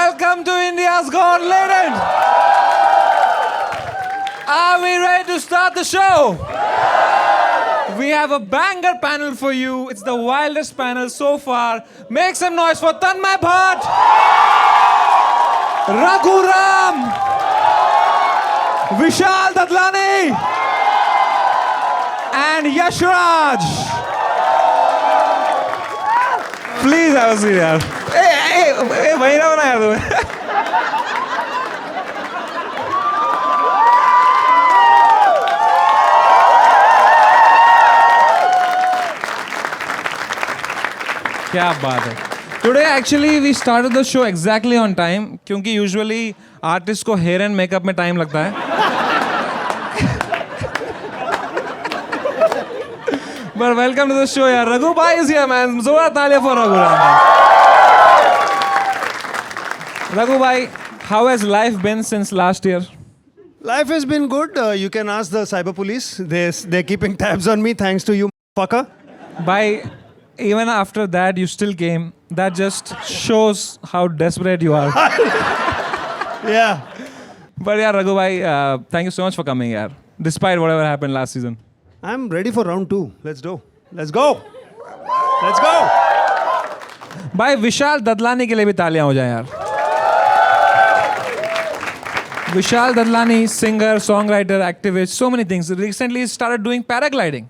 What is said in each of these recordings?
welcome to India's Gone Legend. Are we ready to start the show? We have a banger panel for you. It's the wildest panel so far. Make some noise for Tanmay Bhatt, Raghu Ram, Vishal Dadlani, and Yash Raj. Please have a seat, yaar. Hey, वहीं रहो ना यार तुम्हें. क्या बात है. Today actually we started the show exactly on time क्योंकि usually artist को hair and makeup में time लगता है. But welcome to the show, yaar. Raghu bhai is here, man. Zora talia for Raghu Ram. Raghu bhai, how has life been since last year? Life has been good. You can ask the cyber police. They're keeping tabs on me thanks to you, fucker. Bhai, even after that, you still came. That just shows how desperate you are. Yeah. But yeah, Raghu bhai, thank you so much for coming, yaar. Despite whatever happened last season. I'm ready for round 2. Let's go. Let's go. Let's go. भाई विशाल ददलानी के लिए भी तालियां हो जाएं यार. Vishal Dadlani, singer, songwriter, activist, so many things. Recently started doing paragliding.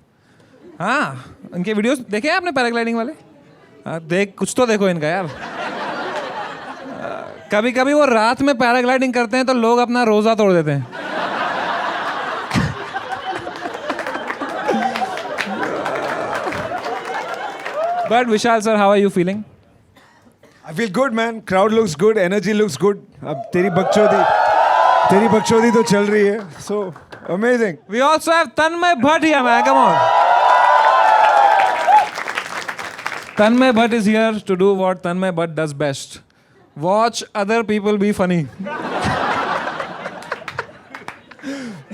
हाँ, इनके वीडियोस देखे हैं आपने पैराग्लाइडिंग वाले? हाँ, कुछ तो देखो इनका यार. कभी कभी वो रात में पैराग्लाइडिंग करते हैं तो लोग अपना रोजा तोड़ देते हैं. But Vishal sir, how are you feeling? I feel good, man. Crowd looks good, energy looks good. अब तेरी बकचोदी तो चल रही है. So amazing. We also have Tanmay Bhatt here, man. Come on. Tanmay Bhatt is here to do what Tanmay Bhatt does best. Watch other people be funny.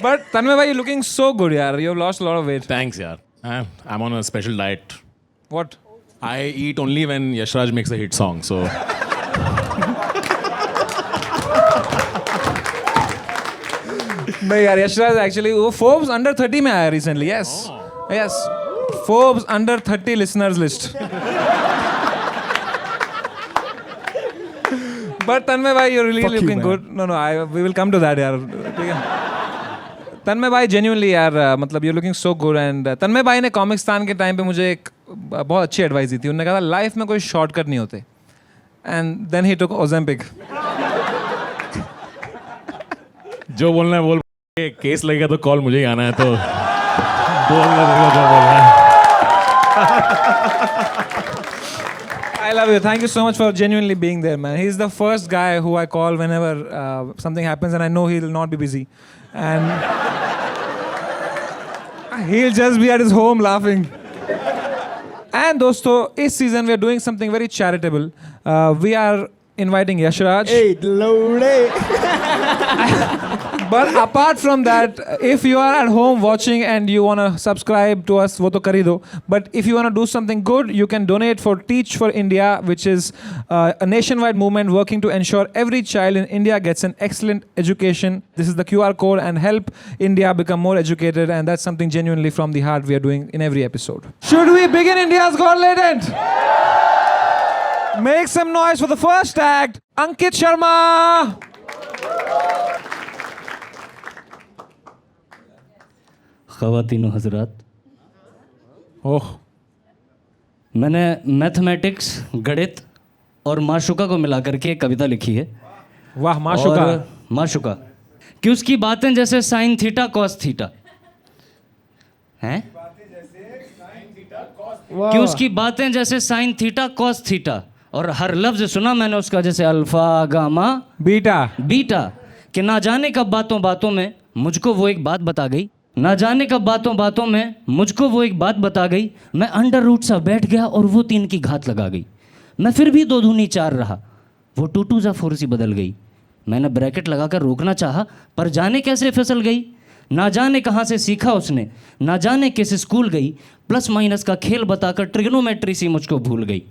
But Tanmay bhai, you're looking so good, yaar. You've lost a lot of weight. Thanks, yaar. I'm on a special diet. What? I eat only when Yashraj makes a hit song, so... No, yaar, Yashraj actually, वो Forbes under 30 में आया recently, yes. Oh. Yes. Forbes under 30 listeners list. But Tanmay bhai, you're really Fuck looking you, good. No, we will come to that, yaar. ठीक है. Tanmay bhai, genuinely यार, मतलब you're looking so good and Tanmay bhai ने कॉमिक्सतान के time पे मुझे एक बहुत अच्छी एडवाइस दी थी. उन्होंने कहा था लाइफ में कोई शॉर्टकट नहीं होते. And then he took Ozempic. जो बोलना है बोल. केस लगेगा तो कॉल मुझे ही आना है तो बोलना देखो जो बोलना है. I love you. Thank you so much for genuinely being there, man. He's the first guy who I call whenever something happens and I know he'll not be busy. And he'll just be at his home laughing. And dosto, this season we are doing something very charitable. We are inviting Yash Raj. Hey, loaded. But apart from that, if you are at home watching and you want to subscribe to us, wo to kari do. But if you want to do something good, you can donate for Teach for India, which is a nationwide movement working to ensure every child in India gets an excellent education. This is the QR code and help India become more educated. And that's something genuinely from the heart we are doing in every episode. Should we begin India's Gone Legend? Make some noise for the first act, Ankit Sharma. ख़वातीनो हज़रात, ओह, मैंने mathematics, गणित और माशुका को मिलाकर के एक कविता लिखी है. वाह, माशुका. माशुका कि उसकी बातें जैसे साइन थीटा कॉस थीटा हैं, कि उसकी बातें जैसे साइन थीटा कॉस थीटा, और हर लफ्ज़ सुना मैंने उसका जैसे अल्फ़ा गामा बीटा, कि ना जाने कब बातों बातों में मुझको वो एक बात बता गई, ना जाने कब बातों बातों में मुझको वो एक बात बता गई. मैं अंडर रूट सा बैठ गया और वो 3 की घात लगा गई. मैं फिर भी 2 दूनी 4 रहा, वो 2 2 जा 4 सी बदल गई. मैंने ब्रैकेट लगाकर रोकना चाहा पर जाने कैसे फिसल गई. ना जाने कहाँ से सीखा उसने, ना जाने किस स्कूल गई, प्लस माइनस का खेल बताकर ट्रिग्नोमेट्री सी मुझको भूल गई.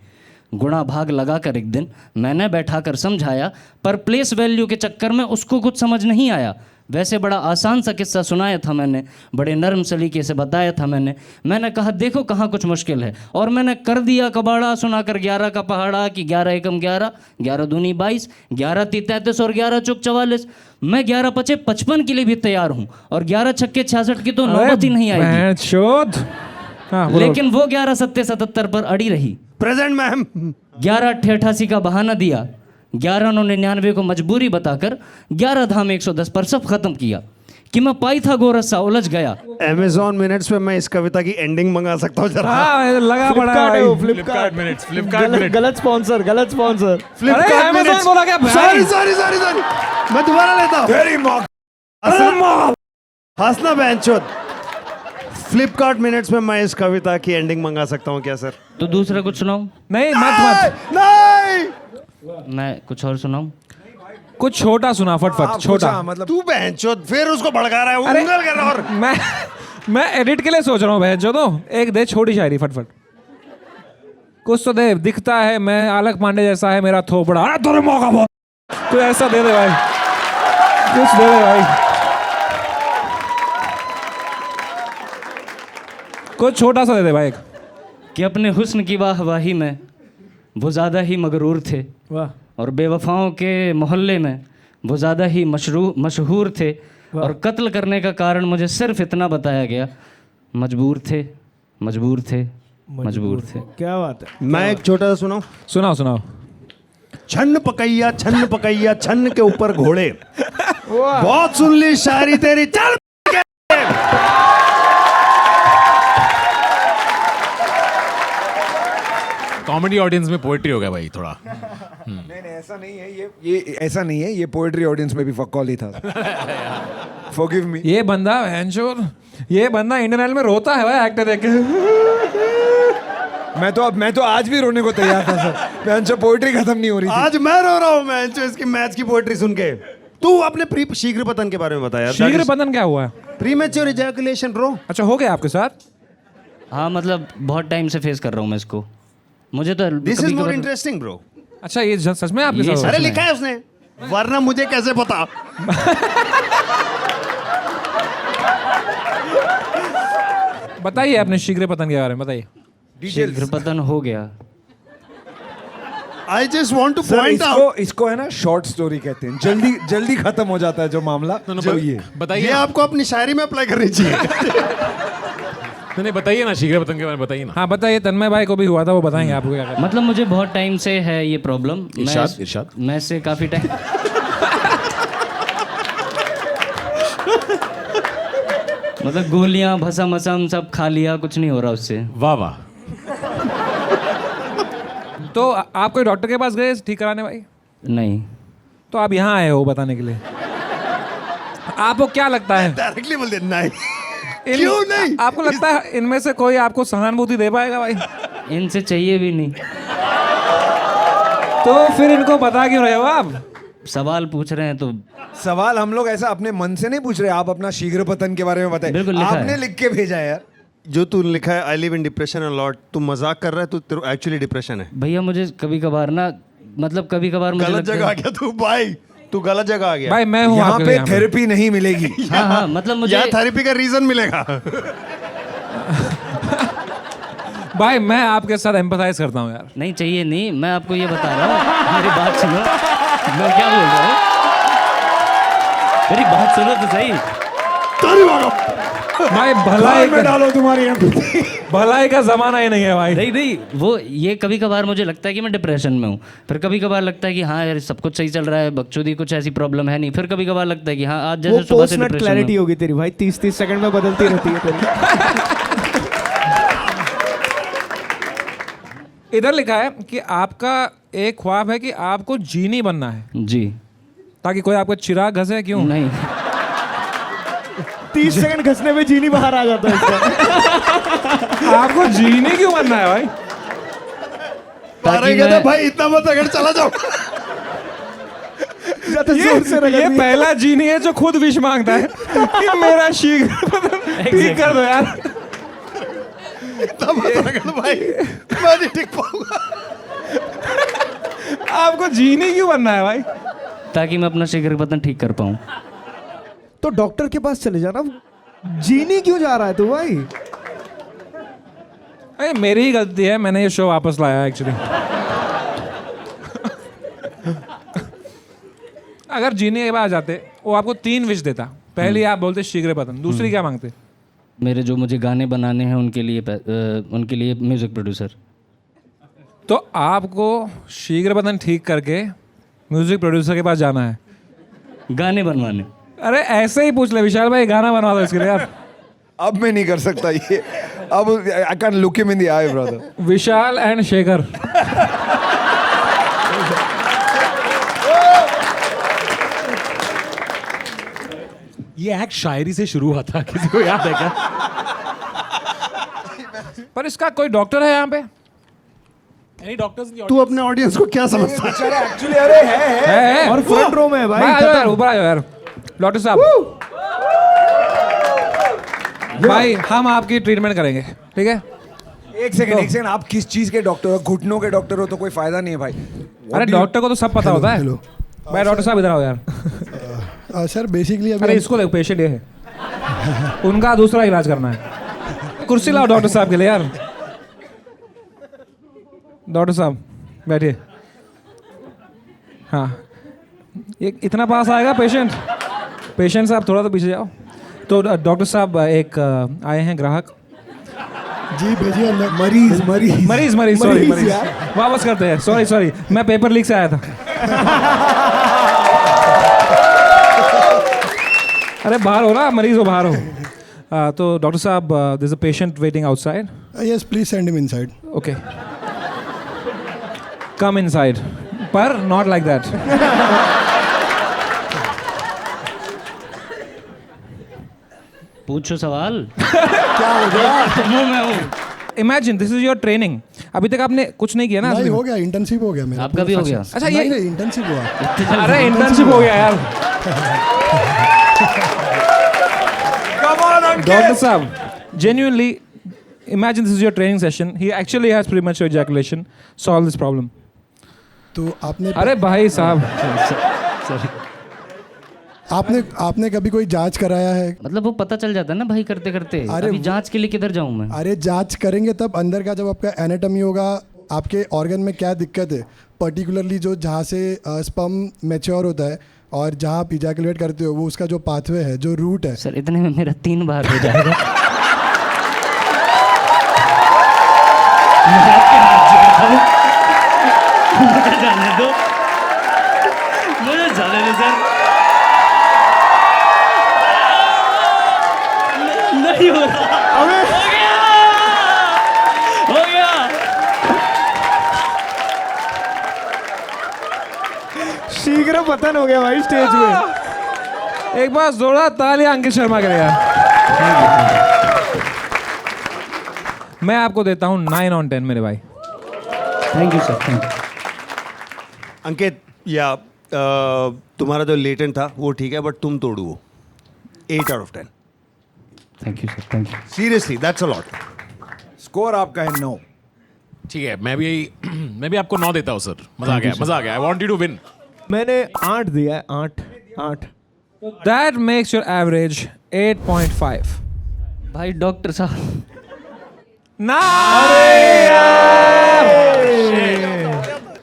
गुणा भाग लगाकर एक दिन मैंने बैठाकर समझाया, पर प्लेस वैल्यू के चक्कर में उसको कुछ समझ नहीं आया। वैसे बड़ा आसान सा किस्सा सुनाया था मैंने, बड़े नरम सलीके से बताया था मैंने कहा देखो कहाँ कुछ मुश्किल है, और मैंने कर दिया कबाड़ा, सुनाकर 11 का पहाड़ा कि 11 एकम 11, 11 दूनी 22, 11 ती 33 और 11 चौक 44। मैं 11 पचे 55 के लिए भी तैयार हूँ, और 11 छक्के 66 की तो नौबत ही नहीं आएगी। शोध। हाँ, बोलो। लेकिन वो 11 सत्ते 77 पर अड़ी रही। Present ma'am. 11 88 का बहाना दिया, 11 99 को मजबूरी बताकर 11 धाम 110 पर सब खत्म किया कि मैं पाई था गोरस्सा उलझ गया। Amazon मिनट्स पे मैं इस कविता की एंडिंग मंगा सकता हूँ जरा? हाँ, लगा पड़ा है भाई। Flipkart minutes, Flipkart minutes. गलत स्पॉन्सर। अरे Amazon बोला क्या भाई? सॉरी मैं दोबारा लेता हूँ। तेरी माँ। हंसना बेंचोद। फ्लिपकार्ट मिनट्स में मैं इस कविता की एंडिंग मंगा सकता हूँ क्या सर? तो दूसरा कुछ सुनाऊं? नहीं, मत। नहीं, मैं कुछ और सुनाऊं? कुछ छोटा सुना, फटफट छोटा। मतलब तू बेंचोद फिर उसको भड़का रहा है, अरे, उंगल कर रहा है। और मैं एडिट के लिए सोच रहा हूँ बहन जो, तो एक दे छोटी शायरी फटफट कुछ तो दे। दिखता है मैं आलक पांडे जैसा है मेरा थोपड़ा, अरे तेरे मौका बहुत, तू ऐसा दे दे भाई, कुछ दे दे भाई, कुछ छोटा सा दे दे भाई। कि अपने हुस्न की वाहवाही में वो ज़्यादा ही मगरूर थे, वाह। और बेवफाओं के मोहल्ले में वो ज़्यादा ही मशहूर थे, और कत्ल करने का कारण मुझे सिर्फ इतना बताया गया, मजबूर थे। क्या बात है। मैं एक छोटा सा सुनाऊं? सुनाओ। छन्न पकैया छन्न के ऊपर घोड़े। बहुत सुन ली शायरी तेरी, चल। कॉमेडी ऑडियंस में पोएट्री हो गया भाई थोड़ा। नहीं ऐसा नहीं है, ये ऐसा नहीं है, ये पोएट्री ऑडियंस में भी फक्कौल ही था। Forgive me. ये बंदा इंडियन आइडल में रोता है भाई एक्टर देख के। मैं तो आज भी रोने को तैयार था सर। मैं पोएट्री खत्म नहीं हो रही थी। आज मैं रो रहा हूँ मैं जो इसकी मैच की पोएट्री सुन के। तू अपने शीघ्र पतन के बारे में बताया। शीघ्र पतन क्या हुआ? Premature ejaculation bro. अच्छा, हो गया आपके साथ? हाँ, मतलब बहुत टाइम से फेस कर रहा हूँ मैं इसको। मुझे तो दिस इज मोर कभी-कभार- इंटरेस्टिंग ब्रो। अच्छा, ये सच में आपके ये साथ? अरे लिखा है उसने, वरना मुझे कैसे पता? बताइए अपने शीघ्र पतन के बारे में बताइए। शीघ्र पतन हो गया। I just want to sir point out, इसको है ना शॉर्ट स्टोरी कहते हैं। जल्दी खत्म हो जाता है जो मामला। जो ये बताइए ये आपको अपनी शायरी में अप्लाई करनी चाहिए। नहीं बताइए ना, शीघ्र पतन के बारे में बताइए ना। हाँ बताइए, तन्मय भाई को भी हुआ था, वो बताएंगे आपको क्या करना। मतलब मुझे बहुत टाइम से है ये प्रॉब्लम। इरशाद। मैं इससे काफ़ी टाइम मतलब गोलियां भसम असम सब खा लिया, कुछ नहीं हो रहा उससे। वाह वाह। तो आप कोई डॉक्टर के पास गए ठीक कराने भाई? नहीं। तो आप यहाँ आए हो बताने के लिए। आपको क्या लगता है? डायरेक्टली बोल दे नहीं। क्यों नहीं? आपको लगता है इनमें से कोई आपको सहानुभूति दे पाएगा भाई? इनसे चाहिए भी नहीं। तो फिर इनको बता क्यों रहे हो आप? सवाल पूछ रहे हैं तो सवाल हम लोग ऐसा अपने मन से नहीं पूछ रहे। आप अपना शीघ्र पतन के बारे में बताइए। बिल्कुल लिखा आपने है। लिख के भेजा है यार। जो तू लिखा है I live in depression a lot, तू मजाक कर रहा है, तू एक्चुअली डिप्रेशन है। भैया मुझे कभी कभार ना, मतलब कभी कभार मुझे गलत लगता जगह आ है। गया तू भाई, तू गलत जगह आ गया भाई मैं हूँ यहाँ आपके पे यहाँ पे। थेरेपी नहीं मिलेगी। हाँ हाँ, मतलब मुझे यहाँ थेरेपी का रीजन मिलेगा। भाई मैं आपके साथ एम्पैथाइज करता हूँ यार। नहीं चाहिए नहीं। मैं आपको ये बता रहा हूँ, मेरी बात सुनो। मैं क्या बोल रहा हूँ, मेरी बात सुनो तो सही। भाई भलाई में डालो तुम्हारी empathy। भलाई का जमाना ही नहीं है भाई। नहीं नहीं, वो ये कभी कभार मुझे लगता है कि मैं डिप्रेशन में हूँ, फिर कभी कभार लगता है कि हाँ यार सब कुछ सही चल रहा है, बकचोदी कुछ ऐसी प्रॉब्लम है नहीं, फिर कभी कभार लगता है कि हाँ आज वो जैसे सुबह से पोस्ट नट डिप्रेशन क्लैरिटी में। होगी तेरी भाई, 30 सेकंड में बदलती रहती है तेरी। इधर लिखा है कि आपका एक ख्वाब है कि आपको जीनी बनना है, जी ताकि कोई आपको चिराग घसे। क्यों? नहीं 30 सेकंड घसने में जीनी बाहर आ जाता है इसका। आपको जीनी क्यों बनना है भाई? ताकि मैं भाई इतना मत अगर चला जाओ। ज्यादा जोर से रगड़ ये दिया। पहला जीनी है जो खुद विश मांगता है कि मेरा शीघ्र ठीक कर दो यार। इतना मत अगर भाई, मैं नहीं टिक पाऊंगा। आपको जीनी क्यों बनना है भाई? ताकि मैं अपना शीघ्र पतन ठीक कर पाऊँ। तो डॉक्टर के पास चले जाना। जीनी क्यों जा रहा है तू भाई? अरे मेरी ही गलती है, मैंने ये शो वापस लाया एक्चुअली। अगर जीने के बाद आ जाते, वो आपको 3 विश देता। पहली आप बोलते शीघ्र पतन, दूसरी क्या मांगते? मेरे जो मुझे गाने बनाने हैं उनके लिए म्यूजिक प्रोड्यूसर। तो आपको शीघ्र पतन ठीक करके म्यूजिक प्रोड्यूसर के पास जाना है। गाने बनवाने। अरे ऐसे ही पूछ ले विशाल भाई, गाना बनवा दो इसके लिए यार। अब मैं नहीं कर सकता ये। अब I can look him in the I brother. Vishal and Shekhar. ये एक्ट शायरी से शुरू हुआ था, किसी को याद है क्या? पर इसका कोई डॉक्टर है यहाँ पे? Any doctors in the तू अपने ऑडियंस को क्या समझता है? एक्चुअली अरे है। और फ्रंट रो में है भाई। आ जाओ यार, ऊपर आ जाओ यार। डॉक्टर साहब, भाई हम आपकी ट्रीटमेंट करेंगे, ठीक है? एक सेकंड, आप किस चीज के डॉक्टर हो? घुटनों के डॉक्टर हो तो कोई फायदा नहीं है भाई। अरे डॉक्टर को तो सब पता होता है। भाई डॉक्टर साहब इधर आओ यार। सर बेसिकली अरे अभी इसको देखो, पेशेंट ये है, उनका दूसरा इलाज करना है। कुर्सी लाओ डॉक्टर साहब के लिए यार। डॉक्टर साहब बैठिए। हाँ, ये इतना पास आएगा पेशेंट? पेशेंट साहब थोड़ा तो पीछे जाओ। तो डॉक्टर साहब एक आए हैं ग्राहक। जी भेजिए अंदर। मरीज सॉरी, वापस करते हैं। सॉरी, मैं पेपर लीक से आया था। अरे बाहर हो ना, मरीज हो, बाहर हो। तो डॉक्टर साहब, there is a patient waiting outside. Yes please send him inside. Okay, come inside, पर नॉट लाइक दैट। पूछो सवाल। क्या हो गया? मैं हूँ। Imagine this is your training. अभी तक आपने कुछ नहीं किया ना? नहीं हो गया, इंटर्नशिप हो गया मेरा। आपका भी हो गया? अच्छा, ये नहीं इंटर्नशिप हुआ। अरे इंटर्नशिप हो गया यार। डॉक्टर साहब, genuinely, imagine this is your training session. He actually has premature ejaculation. Solve this problem. तो आपने अरे भाई साहब, आपने कभी कोई जांच कराया है? मतलब वो पता चल जाता है ना भाई करते करते। अरे अभी जांच के लिए किधर जाऊं मैं? अरे जांच करेंगे तब अंदर का, जब आपका एनाटॉमी होगा, आपके ऑर्गन में क्या दिक्कत है, पर्टिकुलरली जो जहाँ से स्पर्म मैच्योर होता है और जहाँ आप इजैकुलेट करते हो, वो उसका जो पाथवे है, जो रूट है। सर इतने में मेरा 3 बार हो जाएगा। मैं आपके हाथ जोड़ता हूं। मुझे जाने दो, मुझे जाने दो सर। नहीं हो रहा। हो गया। शीघ्र पतन हो गया भाई स्टेज में। एक बार जोरदार तालियां अंकित शर्मा के लिए यार। मैं आपको देता हूँ 9 on 10 मेरे भाई। Thank you sir, thank you. Ankit, या तुम्हारा जो लेटेंट था वो ठीक है, बट तुम तोड़ो वो। 8 out of 10। Thank you sir, thank you. Seriously, that's a lot. Score आपका है 9। ठीक है, मैं भी आपको 9 देता हूँ सर। मजा आ गया। I want you to win. मैंने 8 दिया है। 8। That makes your average 8.5. भाई डॉक्टर साहब, ना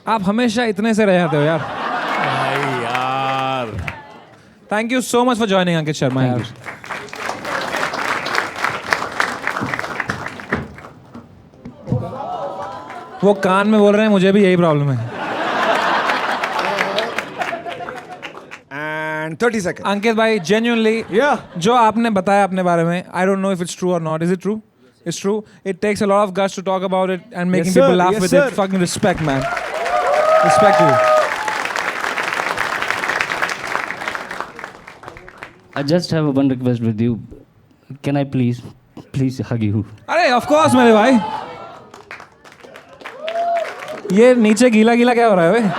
आप हमेशा इतने से रह जाते हो यार। भाई यार, thank you so much for joining Ankit Sharma यार। वो कान में बोल रहे हैं, मुझे भी यही प्रॉब्लम है। And 30 second. अंकित भाई, जेन्युइनली Yeah. जो आपने बताया अपने बारे में, I don't know if it's true और नॉट। Is it true? It's true. It takes a lot of guts to talk about it and making sir. People laugh Yes, with sir. It. Fucking respect man, respect you. I just have one request with you. Can I please hug you? अरे of course मेरे भाई। ये नीचे गीला गीला क्या हो रहा है भाई?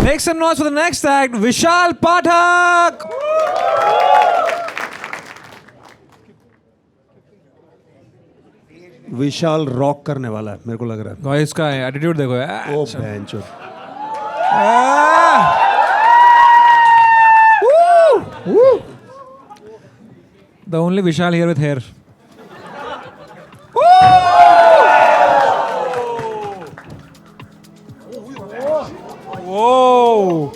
Make some noise for the next act, Vishal Pathak. Vishal rock करने वाला है मेरे को लग रहा भाई इसका एटीट्यूड देखो यार. है ओ बेंचो The only Vishal here with hair. Whoa!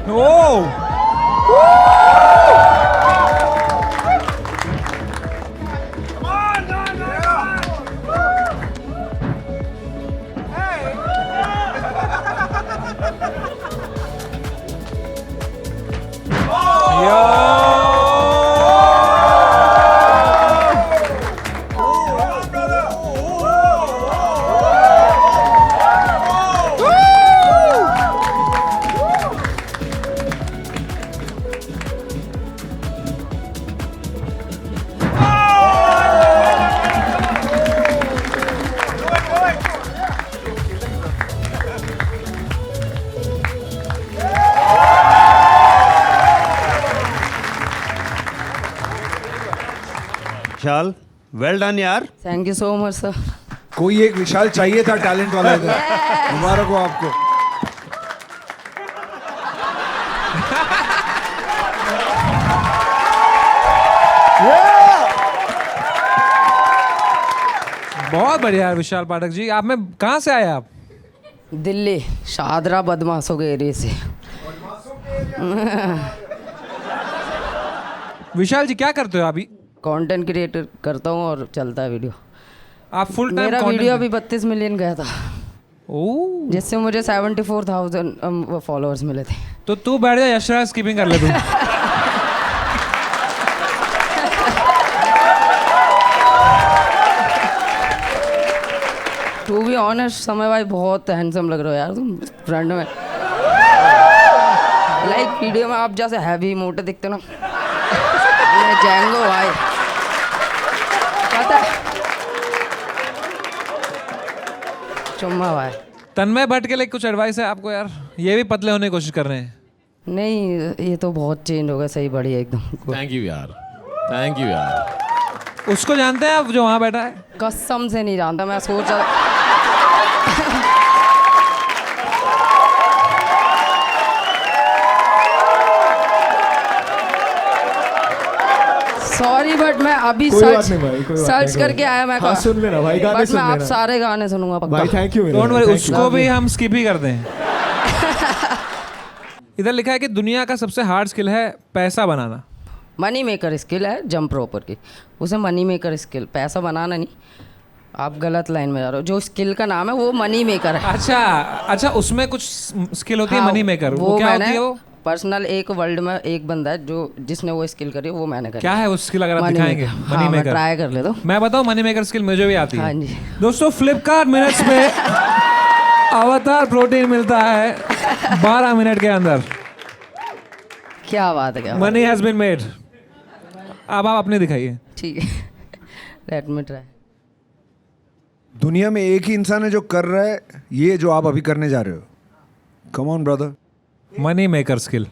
Whoa! Vishal well done यार. Thank you so much sir. कोई एक विशाल चाहिए था टैलेंट वाला इधर. मुबारक हो आपको. बहुत बढ़िया विशाल पाठक जी. आप में कहाँ से आए आप? दिल्ली शाहदरा बदमाशों के एरिया से. विशाल जी क्या करते हो अभी? कंटेंट क्रिएटर करता हूँ और चलता है वीडियो. आप फुल टाइम मेरा वीडियो अभी 32 मिलियन गया था, ओह, जिससे मुझे 74,000 फॉलोअर्स मिले थे. तो तू बैठ जा, यशराज स्किपिंग कर ले तू. टू बी ऑनेस्ट समय भाई बहुत हैंडसम लग रहे हो यार तुम फ्रंट में. लाइक वीडियो में आप जैसे हैवी मोटे दिखते ना. मैं जैंगो भाई पता है. चुम्मा भाई. तन्मय भट्ट के लिए कुछ एडवाइस है आपको यार? ये भी पतले होने की कोशिश कर रहे हैं. नहीं ये तो बहुत चेंज हो गया. सही बढ़िया एकदम. थैंक यू यार, थैंक यू यार. उसको जानते हैं आप जो वहाँ बैठा है? कसम से नहीं जानता. मैं सोच रहा सॉरी बट मैं अभी कोई बात नहीं भाई, कोई बात सर्च नहीं, करके आया. मैं हाँ, सुन लेना भाई, गाने बट सुन मैं आप लेना. सारे गाने सुनूंगा पक्का. भाई थैंक यू. डोंट वरी, उसको भी हम स्किप ही करते हैं. इधर लिखा है कि दुनिया का सबसे हार्ड स्किल है पैसा बनाना. मनी मेकर स्किल है जंप रोपर की. उसे मनी मेकर स्किल, पैसा बनाना नहीं. आप गलत लाइन में जा रहे हो. जो स्किल का नाम है वो मनी मेकर है. अच्छा अच्छा, उसमें कुछ स्किल होती है हाँ, मनी मेकर. वो क्या होती है? वो पर्सनल एक वर्ल्ड में एक बंदा है जो जिसने वो स्किल करी वो मैंने करी. क्या है वो स्किल, अगर आप Money दिखाएंगे? maker. मनी हाँ, मैं मेकर. ट्राई कर ले दो. मैं बताऊं, मनी मेकर स्किल मुझे भी आती है. हाँ जी. दोस्तों फ्लिपकार्ट मिनट्स में अवतार प्रोटीन मिलता है 12 मिनट के अंदर. क्या बात है. क्या मनी हैज बीन मेड. अब आप अपने दिखाइए. ठीक है. Let me try. दुनिया में एक ही इंसान है जो कर रहा है ये जो आप अभी करने जा रहे हो. Come on brother. Money maker skill.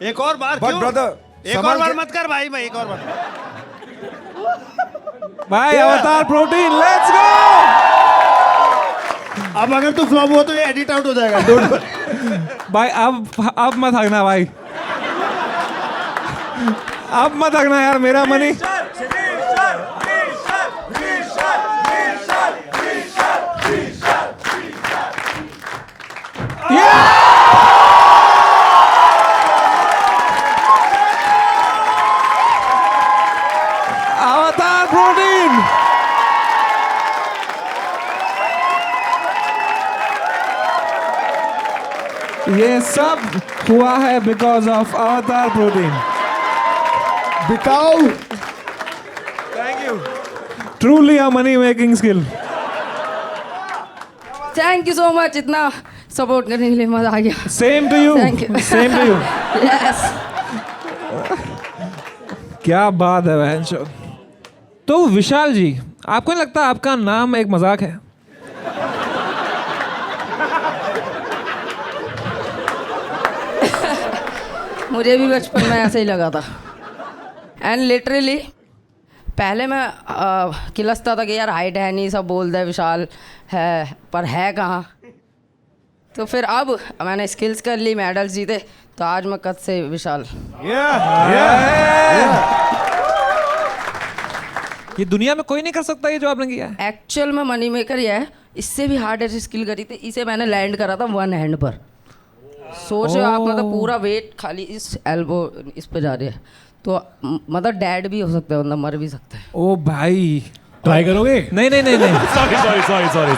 एक और बार बट क्यों? ब्रदर एक और बार मत कर भाई. मैं एक और बार. भाई अवतार प्रोटीन, लेट्स गो. अब अगर तू फ्लॉप हुआ तो ये एडिट आउट हो जाएगा. Don't worry. भाई अब मत हगना भाई. अब मत हगना यार, मेरा मनी. अवतार प्रोटीन. ये सब हुआ है बिकॉज ऑफ अवतार प्रोटीन. बिकाऊ. Thank you. Truly a money making skill. Thank you so much. इतना सपोर्ट करने के लिए मजा आ गया. Same to you, Thank you. Same to you. Yes. क्या बात है बहन. तो विशाल जी, आपको नहीं लगता आपका नाम एक मजाक है? मुझे भी बचपन में ऐसे ही लगा था. एंड लिटरली पहले मैं किलसता था कि यार हाइट है नहीं, सब बोलते हैं विशाल है, पर है कहाँ. तो फिर अब मैंने स्किल्स कर ली, मेडल्स जीते, तो आज मैं कद से विशाल. ये दुनिया में कोई नहीं कर सकता ये जो आपने किया है. एक्चुअल में मनी मेकर ही है. इससे भी हार्ड स्किल करी थी. इसे मैंने लैंड करा था 1 हैंड पर. सोचो आप, मतलब पूरा वेट खाली इस एल्बो इस पे जा रही है. तो मतलब डैड भी हो सकता है, मतलब मर भी सकता है. ओ भाई, ट्राई करोगे? नहीं नहीं नहीं नहीं. सॉरी.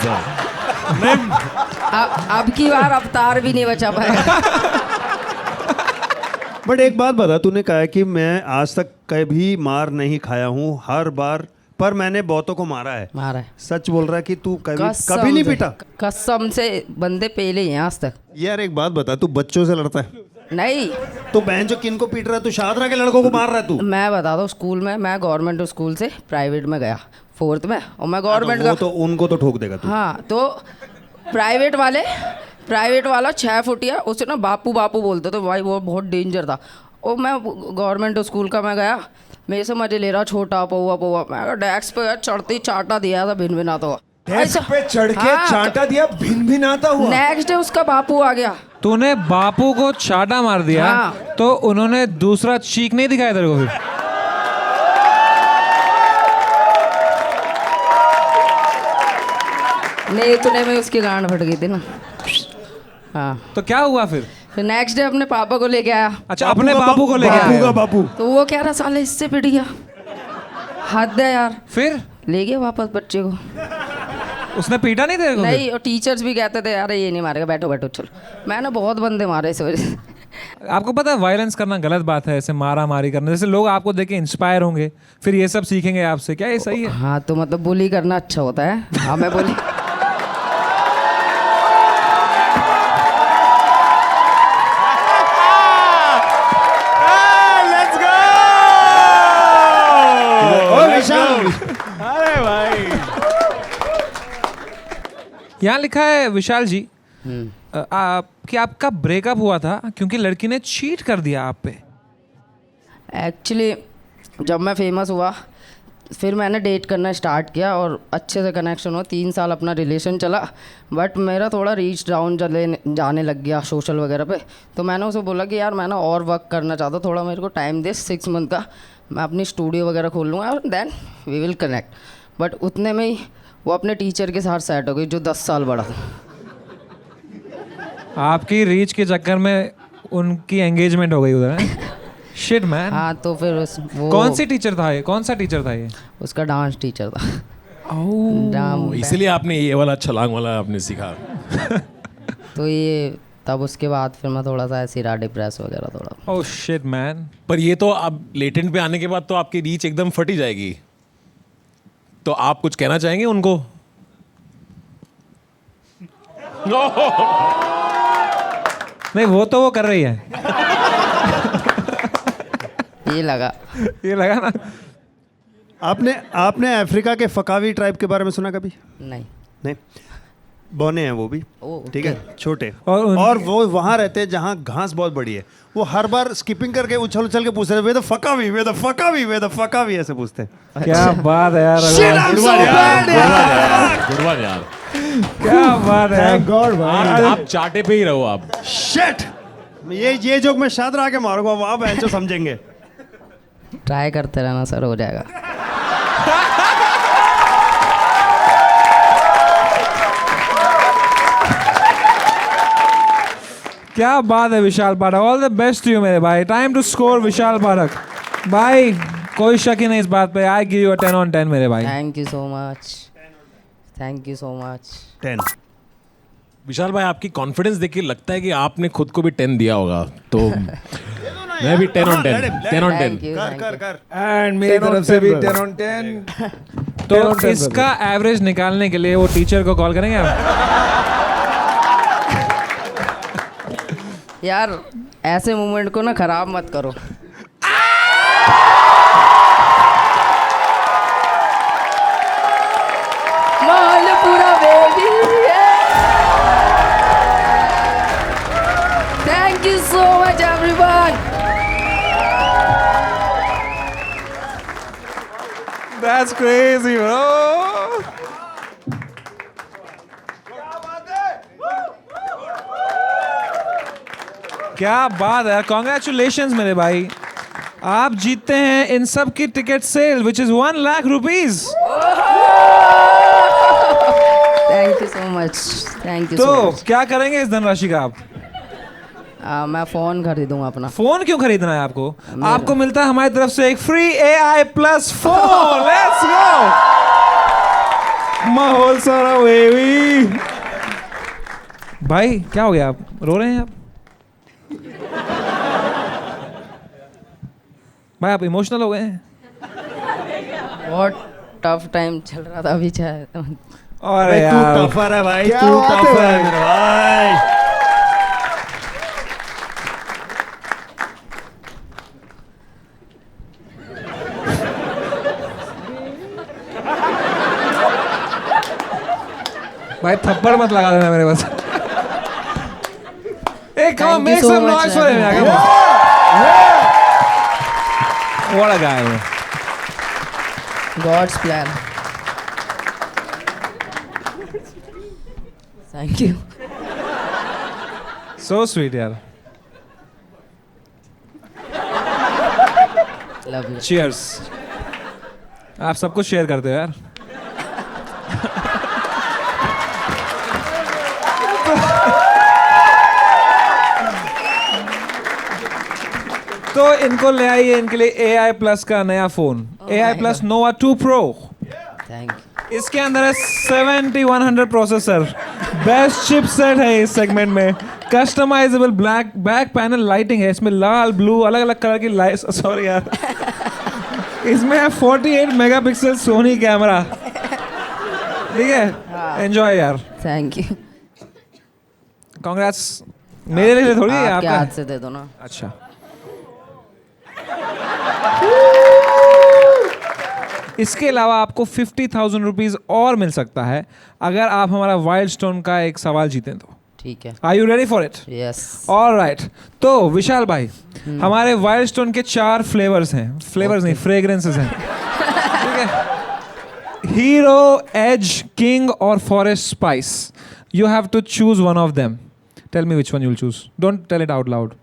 अब की बार अवतार भी नहीं बचा पाएगा. बट एक बात बता, तूने कहा है कि मैं आज तक कभी मार नहीं खाया हूँ, हर बार पर मैंने बहुतों को मारा है. मारा है. सच बोल रहा है कि तू कभी कसम कभी नहीं से- पीटा? कसम से बंदे पेले ही हैं आज तक. यार एक बात बता, तू बच्चों से लड़ता है नहीं, तो बहन जो किन को पीट रहा है? तू शादरा के लड़कों को मार रहा है तू. मैं बता दो, स्कूल में मैं गवर्नमेंट स्कूल से प्राइवेट में गया 4th में, और मैं गवर्नमेंट वो का. तो उनको तो ठोक देगा तू. हाँ, तो प्राइवेट वाला 6 फुटिया, उसे ना बापू बापू बोलते थे भाई, वो बहुत डेंजर था. और मैं गवर्नमेंट स्कूल का मैं गया, मेरे से मजे ले रहा, छोटा पौवा. मैं डेस्क पे चढ़ते ही चाटा दिया था भिन भिनाता हुआ. डेस्क पे चढ़ के हाँ, चांटा दिया, भिन आता हुआ. नेक्स्ट डे उसका बापू आ गया. तूने बापू को चाटा मार दिया, हाँ. तो उन्होंने दूसरा चीख नहीं दिखाया तेरे को फिर? नहीं, इतने में उसकी गांड फट गई थी ना. हाँ, तो क्या हुआ फिर? फिर नेक्स्ट डे अपने पापा को लेके आया. अच्छा, अपने बापू को लेके बापू आए का हो। बापू. तो वो कह रहा साले इससे पिट गया. हद है यार. फिर ले गया वापस बच्चे को. उसने पीटा नहीं तेरे को? नहीं, और टीचर्स भी कहते थे अरे ये नहीं मारेगा, बैठो बैठो चलो. मैंने बहुत बंदे मारे इस वजह से. फिर? आपको पता है वायलेंस करना गलत बात है, ऐसे मारा मारी करना. जैसे लोग आपको देख के इंस्पायर होंगे, फिर ये सब सीखेंगे आपसे. क्या ये सही है? हाँ, तो मतलब बुली करना अच्छा होता है. हाँ, मैं बोली. यहाँ लिखा है विशाल जी कि आपका ब्रेकअप हुआ था क्योंकि लड़की ने चीट कर दिया आप पे. एक्चुअली जब मैं फेमस हुआ, फिर मैंने डेट करना स्टार्ट किया और अच्छे से कनेक्शन हुआ. 3 साल अपना रिलेशन चला, बट मेरा थोड़ा रीच डाउन जाने लग गया सोशल वगैरह पे. तो मैंने उसे बोला कि यार मैं ना और वर्क करना चाहता हूँ, थोड़ा मेरे को टाइम दे, 6 मंथ का. मैं अपनी स्टूडियो वगैरह खोल लूँगा और then we will connect. But उतने में ही वो अपने टीचर के साथ सेट हो गई जो 10 साल बड़ा था. आपकी रीच के चक्कर में उनकी एंगेजमेंट हो गई उधर. Shit man. हाँ, तो फिर वो कौन सी टीचर था ये? कौन सा टीचर था ये? उसका डांस टीचर था. इसीलिए आपने ये वाला छलांग वाला आपने सीखा. तो ये तब उसके बाद फिर मैं थोड़ा सा ऐसे रहा, डिप्रेस वगैरह थोड़ा. Oh shit man. पर ये तो अब लेटेंट पे आने के बाद तो आपकी रीच एकदम फटी जाएगी. तो आप कुछ कहना चाहेंगे उनको? नहीं, वो तो वो कर रही है. ये लगा. ये लगा ना. आपने अफ्रीका के फकावी ट्राइब के बारे में सुना कभी? नहीं. नहीं. बौने हैं वो भी. ओह, ठीक है, छोटे. और और वो वहाँ रहते हैं जहाँ घास बहुत बड़ी है. वो हर बार स्किपिंग करके उछल उछल के पूछते हैं वे द फकावी, वे द फकावी, वे द फकावी, ऐसे पूछते हैं. क्या बात है यार. Shit, I'm so bad, यार. गुडवान यार. क्या बात है. Thank God, भाई. आप चाटे पे ही रहो आप. Shit! ये जोक मैं शादरा के मारूंगा, वहाँ बहन जो समझेंगे. ट्राई करते रहना सर, हो जाएगा. क्या बात है Vishal Pathak. All the best to you मेरे भाई. Time to score Vishal Pathak. भाई कोई शक ही नहीं इस बात पे. आई गिव यू 10 on 10 मेरे भाई. Thank you so much. Thank you so much. 10. विशाल भाई, आपकी कॉन्फिडेंस देख के लगता है कि आपने खुद को भी 10 दिया होगा. तो मैं भी 10 on 10. 10 on 10. Thank you. कर. And मेरी तरफ से भी 10 on 10. तो इसका एवरेज निकालने के लिए वो टीचर को कॉल करेंगे आप? यार ऐसे मोमेंट को ना खराब मत करो। Malpura baby, thank you so much everyone. That's crazy, bro. क्या बात है, कॉन्ग्रेचुलेशन मेरे भाई, आप जीतते हैं इन सब की ticket sale which is 1 lakh rupees. Thank you so much, thank you तो सो मच। क्या करेंगे इस धनराशि का आप? मैं फ़ोन खरीदूंगा अपना। फोन क्यों खरीदना है आपको? आपको मिलता है हमारी तरफ से एक free AI plus phone. Let's go, माहौल सारा बेबी। भाई क्या हो गया, आप रो रहे हैं आप? भाई आप इमोशनल हो गए हैं? बहुत टफ टाइम चल रहा था अभी चाहे। अरे तू यार टफर है भाई, क्या तू बात है टफर है भाई? मेरे भाई। भाई थप्पड़ मत लगा देना मेरे पास। Hey, come on, Thank you make so some much, noise for him. man. Come on. What a guy, man. God's plan. Thank you. So sweet, यार. Love you. Cheers. आप सब कुछ शेयर करते हो यार. तो इनको ले आइए, इनके लिए AI प्लस का नया phone, AI plus Nova 2 Pro। Thank you. इसके अंदर है 7100 प्रोसेसर, बेस्ट चिपसेट है इस सेगमेंट में, customisable black back panel lighting है, इसमें लाल ब्लू अलग अलग कलर की लाइट, सॉरी यार, इसमें है 48 मेगापिक्सल सोनी कैमरा। ठीक है, एंजॉय यार, Thank you. कांग्रेट्स। मेरे लिए थोड़ी है आपके आपका। हाथ से दे दो ना। अच्छा, इसके अलावा आपको 50,000 रुपीज और मिल सकता है अगर आप हमारा वाइल्ड स्टोन का एक सवाल जीतें तो। ठीक है। Are you ready for it? Yes. Alright, तो विशाल भाई, हमारे वाइल्ड स्टोन के 4 फ्लेवर्स हैं, फ्लेवर्स नहीं, फ्रेग्रेंसेस हैं। ठीक है, हीरो, एज, किंग और forest spice. You have to choose one of them. Tell me which one you will choose, don't tell it out loud.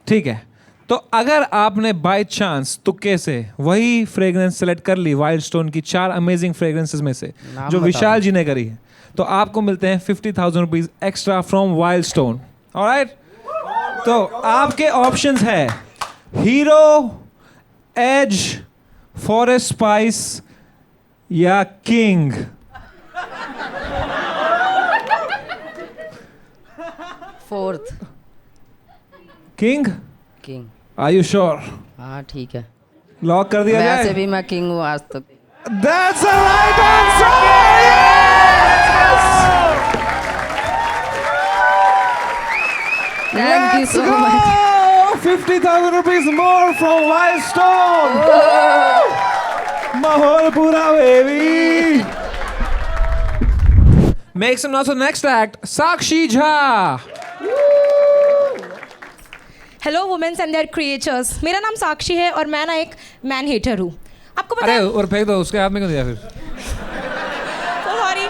ठीक है, तो अगर आपने बाय चांस तुक्के से वही फ्रेग्रेंस सेलेक्ट कर ली वाइल्ड स्टोन की 4 अमेजिंग फ्रेग्रेंसेस में से नाम जो बता विशाल दो। जी ने करी है, तो आपको मिलते हैं 50,000 rupees extra from Wild Stone. ऑलराइट, तो आपके ऑप्शंस है हीरो, एज, फॉरेस्ट स्पाइस या king. Fourth. King, King. Are you sure? हाँ ठीक है। लॉक कर दिया वैसे जाए? भी मैं किंग हूँ आज तक। That's the right answer! Yes! Thank you so Let's much. go! 50,000 rupees more from Wild Stone! Mahol pura, baby! Make some noise for the next act, Sakshi Jha! Hello women's and their creatures, मेरा नाम साक्षी है और मैं ना एक man hater हूँ। आपको पता अरे है? और फेंक दो, उसके हाथ में क्यों दिया फिर? Sorry,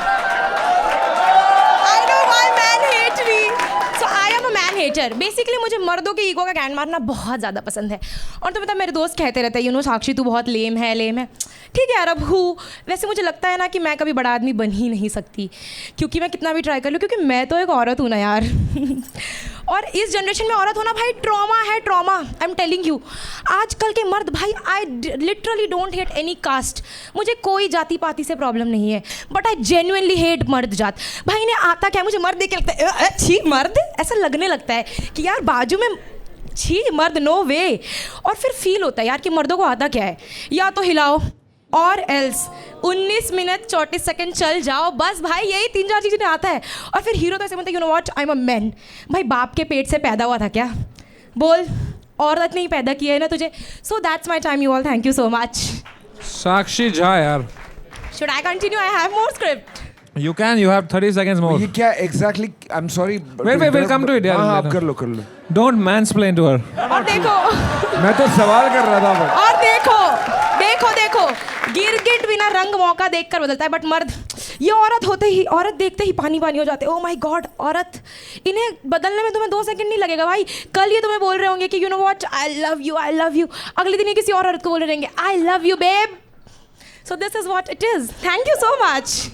I know why man hate me. So I am a man hater. Basically मुझे मर्दों के ईगो का गैंड मारना बहुत ज़्यादा पसंद है। और तो मतलब मेरे दोस्त कहते रहते हैं, यू नो साक्षी तू बहुत लेम है, लेम है। ठीक है यार, अब हूँ। वैसे मुझे लगता है ना कि मैं कभी बड़ा आदमी बन ही नहीं सकती, क्योंकि मैं कितना भी ट्राई कर लूँ, क्योंकि मैं तो एक औरत हूँ ना यार। और इस जनरेशन में औरत होना भाई ट्रॉमा है, trauma. I am telling you, आजकल के मर्द भाई, I literally don't hate any caste. मुझे कोई जाति पाति से प्रॉब्लम नहीं है, बट आई जेन्युइनली हेट मर्द जात। भाई इन्हें आता क्या है, मुझे मर्द देख के लगता है छी मर्द, ऐसा लगने लगता है कि यार बाजू में छी मर्द, नो वे। और फिर फील होता है यार कि मर्दों को आता क्या है, या तो हिलाओ और एल्स 19 मिनट 34 सेकंड चल जाओ बस भाई, यही 3-4 चीज़ें आता है। और फिर हीरो तो ऐसे बोलते हैं, you know what, I am a man. भाई बाप के पेट से पैदा हुआ था क्या? बोल, औरत ने ही पैदा किया है ना तुझे। So that's my time you all, thank you so much. Sakshi Jha यार, should I continue? I have more script. you can, you have 30 seconds more. ये क्या exactly? I am sorry. Wait, we'll come to it, यार। हाँ, आप कर लो। Don't mansplain to her. और देखो मैं तो सवाल कर रहा था बस। और देखो गिरगिट बिना रंग मौका देखकर बदलता है, बट मर्द ये औरत देखते ही पानी हो जाते हैं। ओह माय गॉड, औरत, इन्हें बदलने में तुम्हें 2 सेकंड नहीं लगेगा भाई। कल ये तुम्हें बोल रहे होंगे कि you know what, I love you. अगले दिन ये किसी और औरत को बोल रहेंगे I love you babe. So this is what it is. Thank you so much.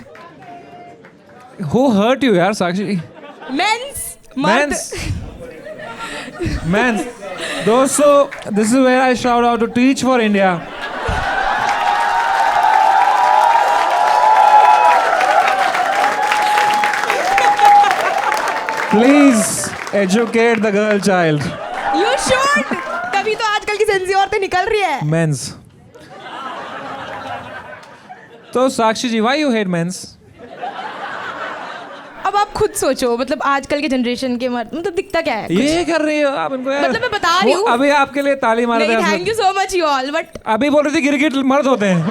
Who hurt you यार साक्षी? Men's. दोस्तों, this is where I shout out to Teach for India. Please educate the girl child. You should. तभी तो आजकल की sensi औरतें निकल रही है। Men's. तो साक्षी जी, why you hate men's? अब आप खुद सोचो, मतलब आजकल के जनरेशन के मतलब दिखता क्या है? ये कर रही हो आप इनको यार। मतलब मैं बता रही वो हूँ। अभी आपके लिए ताली मार रहे thank you so much you all, but अभी बोल रही थी गिरगिट मर्द होते हैं।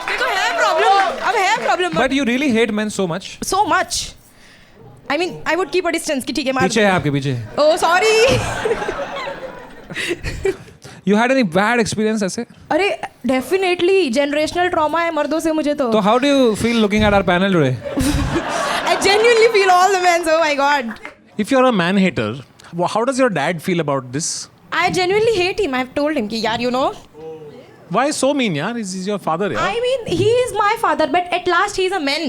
देखो है problem. But you really hate main so much? So much, I mean I would keep a distance कि ठीक है मार। पीछे है आपके पीछे। Oh sorry. You had any bad experience ऐसे? अरे डेफिनेटली जनरेशनल ट्रॉमा है मर्दों से मुझे तो। How do you feel looking at our panel today? I genuinely feel all the men. Oh my god. If you're a man hater, how does your dad feel about this? I genuinely hate him. I've told him कि यार you know. Why so mean, yaar? He's your father, yaar. I mean he is my father, but at last he is a man.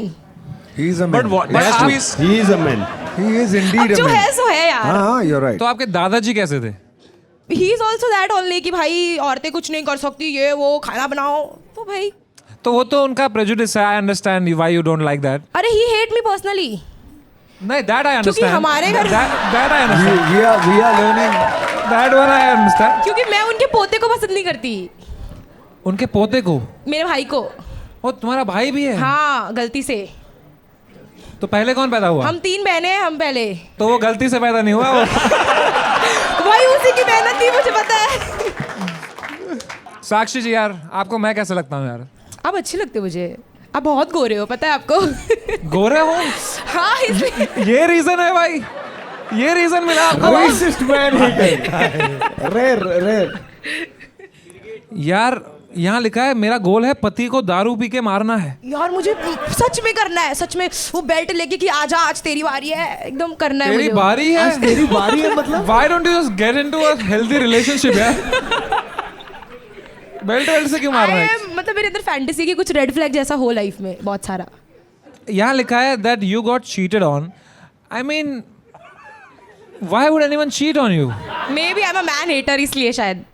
He is a man. But what? But He is a man. He is indeed अब a जो man. है सो है यार। हाँ, you're right. तो आपके दादाजी कैसे थे? He is also that only कि भाई औरतें कुछ नहीं कर सकती, ये वो खाना बनाओ तो भाई। तो वो तो उनका prejudice है। I understand why you don't like that. अरे he hate me personally. नहीं, that I understand. क्योंकि हमारे घर that I understand. We are learning. That one I understand. क्योंकि मैं उनके पोते को पसंद नहीं करती। उनके पोते को? मेरे भाई को। ओ तुम्हारा भाई भी है? हाँ गलती से। तो पहले कौन पैदा हुआ? हम 3 बहनें हैं, हम पहले। तो वो गलती से पैदा नहीं हुआ वो? वही उसी की मेहनत थी, मुझे पता है। साक्षी जी यार, आपको मैं कैसा लगता हूँ यार? आप अच्छे लगते हो मुझे। आप बहुत गोरे हो, पता है आपको? गोरे हो? हाँ इसलिए। ये रीजन है भाई, ये रीजन मिला आपको? Racist man hater. Rare. यार यहाँ लिखा है मेरा गोल है पति को दारू पी के मारना है। यार मुझे सच में करना है, सच में वो बेल्ट लेके कि आजा आज तेरी बारी है, एकदम करना है तेरी मुझे। बारी है? तेरी बारी है मतलब? Why don't you just get into a healthy relationship यार? बेल्ट से क्यों मारना है? मतलब मेरे अंदर फैंटेसी की कुछ रेड फ्लैग जैसा हो लाइफ में बहुत सारा। यहाँ लिखा है that you got cheated on. I mean, why would anyone cheat on you? Maybe I am a man hater, इसलिए शायद।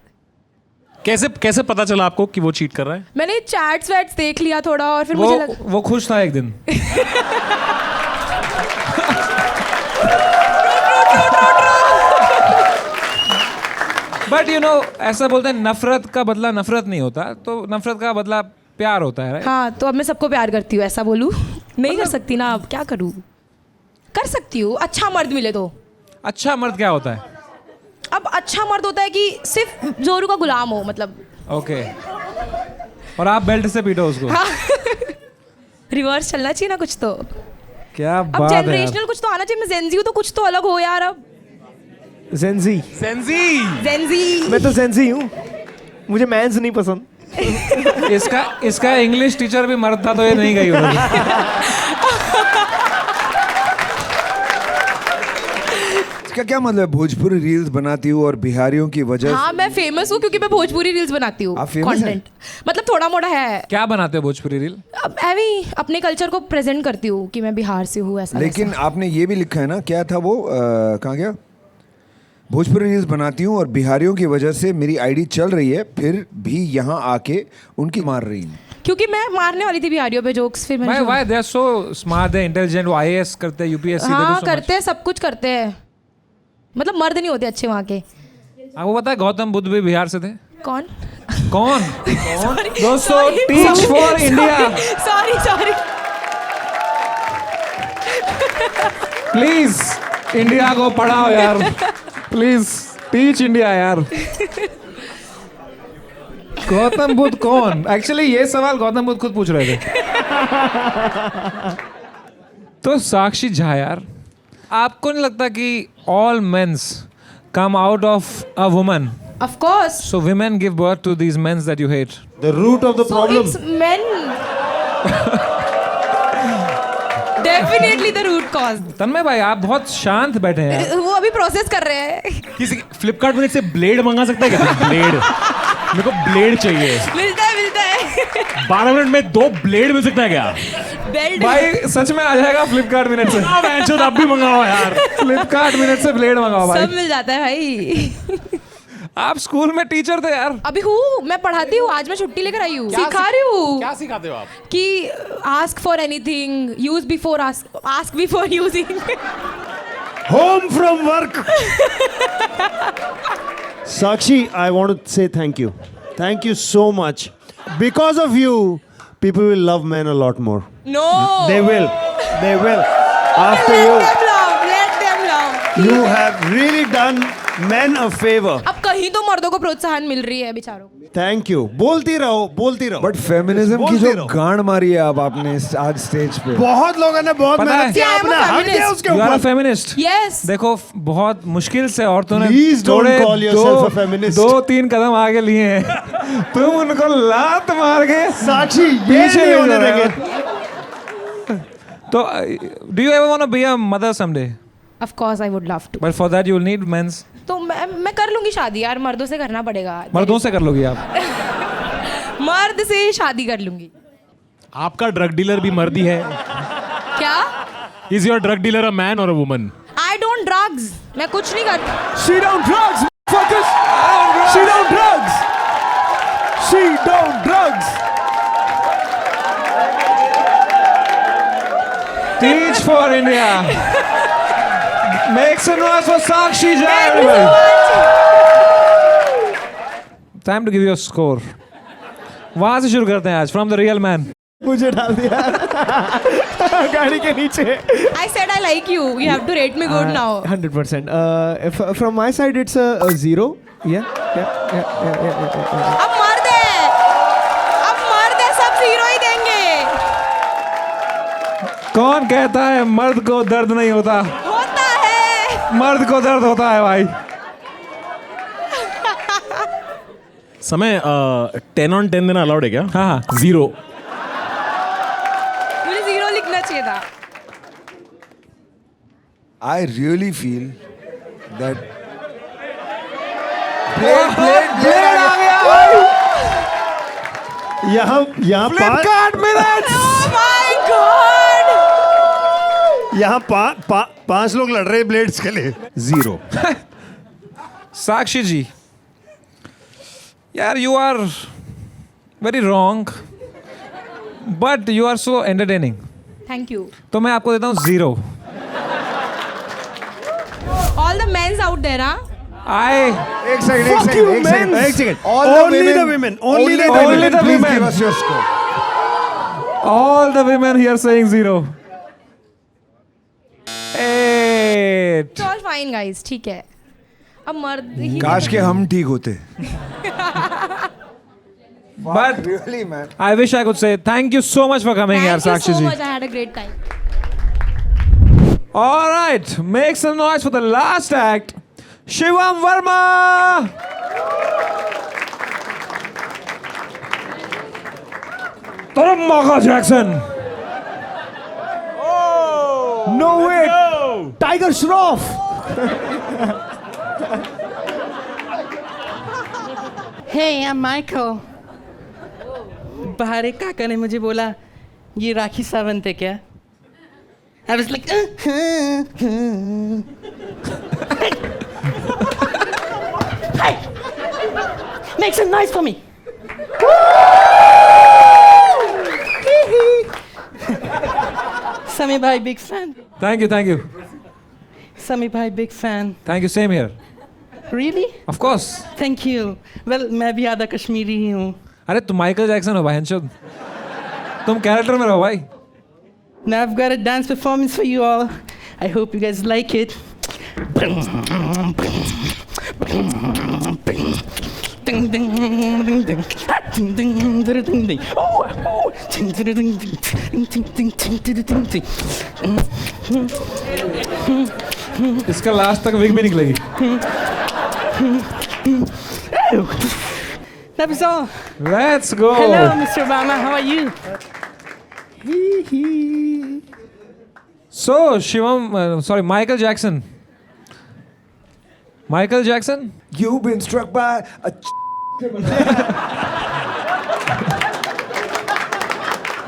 कैसे पता चला आपको कि वो चीट कर रहा है? मैंने चैट्स वैट्स देख लिया थोड़ा और फिर मुझे लगा वो खुश था एक दिन। बट यू नो ऐसा बोलते हैं नफरत का बदला नफरत नहीं होता, तो नफरत का बदला प्यार होता है, right? हाँ तो अब मैं सबको प्यार करती हूँ, ऐसा बोलूँ? नहीं कर सकती ना, अब क्या करूँ? कर सकती हूँ, अच्छा मर्द मिले तो। अच्छा मर्द क्या होता है? अब अच्छा मर्द होता है कि सिर्फ जोरू का गुलाम हो, मतलब। ओके। और आप बेल्ट से पीटो उसको? हाँ। रिवर्स चलना चाहिए ना कुछ तो। क्या अब बात है जनरेशनल कुछ तो आना चाहिए। मैं जेंजी हूँ तो कुछ तो अलग हो यार अब। Zenzi. जेंजी। मैं तो Zenzi हूँ. मुझे मैंस नहीं पसंद. इसका इंग्लिश टीचर भी मर्द था तो ये नहीं गई उधर। इसका क्या मतलब? भोजपुरी रील्स बनाती हूँ और बिहारियों की वजह हाँ मैं फेमस हूँ क्योंकि मैं भोजपुरी रील्स बनाती हूँ। आप famous हैं? कंटेंट मतलब थोड़ा मोड़ा है। क्या बनाते हो भोजपुरी रील? अब ऐवी अपने कल्चर को प्रेजेंट करती हूँ कि मैं बिहार से हूँ, ऐसा। लेकिन आपने ये भी लिखा है ना, क्या था वो? कहाँ गया? भोजपुरी रील्स बनाती हूँ और बिहारियों की वजह से मेरी आईडी चल रही है, फिर भी यहाँ आके उनकी मार रही हूँ। क्योंकि मैं मारने वाली थी बिहारियों पे जोक्स, फिर मैंने Why they are so smart, they intelligent, वो IAS करते हैं, UPSC। हाँ करते हैं, सब कुछ करते हैं। मतलब मर्द नहीं होते अच्छे वहाँ के। आपको पता है गौतम बुद्ध भी बिहार से थे? कौन? कौन? दोस्तों, Sorry, teach sorry, for India. Sorry please India को पढ़ाओ यार, प्लीज टीच इंडिया यार। गौतम बुद्ध कौन? एक्चुअली ये सवाल गौतम बुद्ध खुद पूछ रहे थे। तो साक्षी झा यार, आपको नहीं लगता कि all mens come out of a woman? Of course. So women give birth to these men that you hate. The root of the So problem. it's men. Definitely the root cause. तन्मय भाई, आप बहुत शांत बैठे हैं यार। वो अभी process कर रहे हैं। किसी फ्लिपकार्ट में से ब्लेड मंगा सकता है क्या? ब्लेड, मेरे को ब्लेड चाहिए। मिलता है 12 मिनट में 2 ब्लेड मिल सकता है क्या? बेल्ट। भाई सच में आ जाएगा फ्लिपकार्ट मिनट से। आप भी मंगाओ यार। फ्लिपकार्ट मिनट से ब्लेड मंगाओ भाई। सब मिल जाता है भाई। आप स्कूल में टीचर थे यार। अभी हूँ, मैं पढ़ाती हूँ, आज मैं छुट्टी लेकर आई हूँ, सिखा रही हूँ क्या सिखाते हो आप? कि ask for anything, use before ask before using. Home from work. Sakshi, I want to say thank you. Thank you so much. Because of you, people will love men a lot more. No, They will. They will. After let you, them love, let them love. you have really done men a favor. अब कहीं तो मर्दों को प्रोत्साहन मिल रही है बेचारों को। Thank you. बोलती रहो, बोलती रहो. बट फेमिनिज्म की बोलते जो रहो। गांड मारी है अब आपने आज स्टेज पे, बहुत लोगों ने बहुत पता है? मेहनत किया, Yeah, I'm a आपने हक feminist. दिया उसके You are a ऊपर. feminist. Yes. देखो बहुत मुश्किल से औरतों ने Please don't थोड़े call yourself a feminist. 2-3 कदम आगे लिए हैं। तुम उनको लात मार के साक्षी, ये पीछे नहीं ले होने जा रहे हो। देंगे. तो do you ever want to be a mother someday? Of course I would love to. But for that you will need men's. तो मैं कर लूंगी शादी यार, मर्दों से करना पड़ेगा। मर्दों से कर लोगी आप? मर्द से शादी कर लूंगी। आपका ड्रग डीलर भी मर्द ही है। क्या? Is your drug dealer a man और a woman? I don't drugs, मैं कुछ नहीं करती। she don't drugs, fuckers, she don't drugs, she don't drugs. Teach for India. Make some noise for Sakshi Jha, everybody. Time to give you a score. वहां से शुरू करते हैं आज, from the real man. मुझे डाल दिया गाड़ी के नीचे. I said I like you. You have to rate me good now. 100%. From my side, it's a 0. Yeah. अब मर्द है, सब जीरो ही देंगे। कौन कहता है मर्द को दर्द नहीं होता? होता है। मर्द को दर्द होता है भाई। समय 10 on 10 देना अलाउड है क्या? हाँ। 0. मुझे जीरो लिखना चाहिए था। I really feel that blade आ गया भाई. यहाँ Flipkart minutes. Oh my God! यहाँ 5 लोग लड़ रहे ब्लेड्स के लिए. 0. साक्षी जी, यार you are very wrong, but you are so entertaining. Thank you. तो मैं आपको देता हूँ 0. All the men's out there, huh? एक second. Only the women. Only the Only women. the Please women. give us your score. All the women here saying 0. 8. It's all fine, guys. ठीक है। अब मर्द ही। काश के हम ठीक होते. But Really man. I wish I could say thank you so much for coming here, Thank you Sakshi so ji. much. I had a great time. All right, make some noise for the last act, Shivam Verma. Taramaka Jackson. No way. Tiger Shroff. Hey, I'm Michael. बाहर एक काका ने मुझे बोला ये राखी सावंत है क्या? I was like, Hey! Make some noise for me. Sami bhai, big fan. Thank you, thank you. Sami bhai, big fan. Thank you, same here. Really? Of course. Thank you. Well, मैं भी आधा कश्मीरी ही हूँ. अरे तुम Michael Jackson हो भाई हंसद. तुम character में रहो भाई. Now I've got a dance performance for you all. I hope you guys like it. Ding ding ding ding ding ding ding ding. Oh oh. Ding ding ding ding ding ding ding ding. इसका last तक wig भी निकलेगी. That was all. Let's go. Hello, Mr. Obama. How are you? So Shivam, sorry, Michael Jackson. Michael Jackson. You've been struck by a